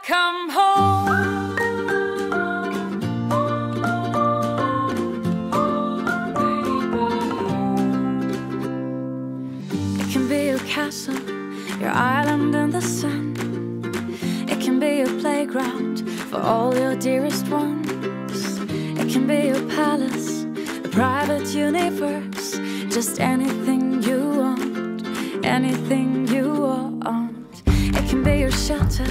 come home. It can be your castle, your island in the sun. It can be your playground for all your dearest ones. It can be your palace, a private universe. Just anything you want, anything you want. It can be your shelter,